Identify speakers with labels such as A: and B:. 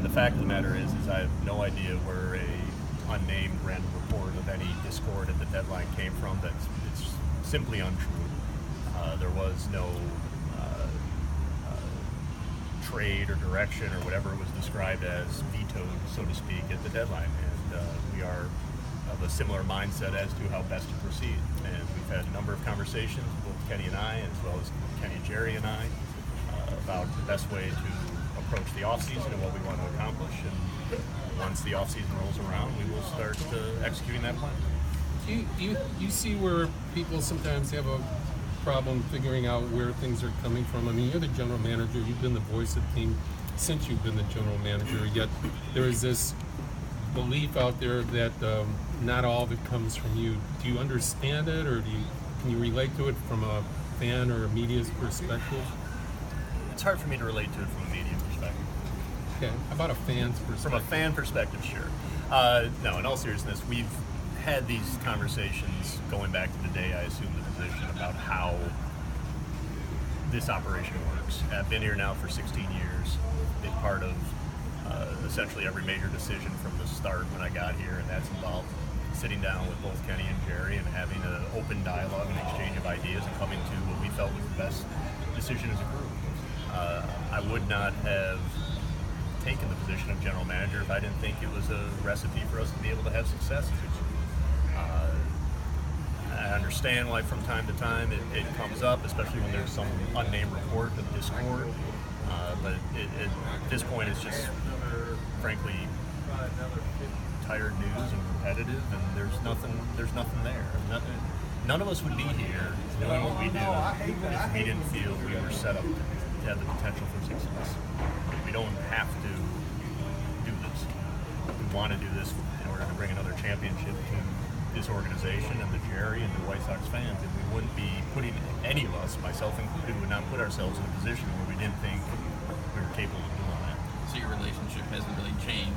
A: the fact of the matter is I have no idea where a unnamed random report of any discord at the deadline came from. It's simply untrue. There was no trade or direction or whatever it was described as vetoed, so to speak, at the deadline. And we are of a similar mindset as to how best to proceed. And we've had a number of conversations, both Kenny and I, as well as Kenny, Jerry, and I, about the best way to approach the off-season and what we want to accomplish. And once the off-season rolls around, we will start executing that plan.
B: Do you see where people sometimes have a problem figuring out where things are coming from? I mean, you're the general manager. You've been the voice of the team since you've been the general manager. Yet there is this belief out there that not all of it comes from you. Do you understand it, or can you relate to it from a fan or a media's perspective?
A: It's hard for me to relate to it from a media perspective.
B: Okay, how about a fan's perspective?
A: From a fan perspective, sure. No, in all seriousness, we've had these conversations going back to the day I assumed the position about how this operation works. I've been here now for 16 years, been part of essentially every major decision from the start when I got here, and that's involved sitting down with both Kenny and Jerry and having an open dialogue and exchange of ideas and coming to what we felt was the best decision as a group. I would not have taken the position of general manager if I didn't think it was a recipe for us to be able to have success as a group. I understand why from time to time it comes up, especially when there's some unnamed report of discord. But at this point, it's just, frankly, tired news and repetitive, and there's nothing there. None of us would be here doing what we do if we didn't feel we were set up to have the potential for success. We don't have to do this. We want to do this in order to bring another championship to this organization and the Jerry and the White Sox fans, and we wouldn't be putting any of us, myself included, would not put ourselves in a position where we didn't think we were capable of doing that.
C: So your relationship hasn't really changed?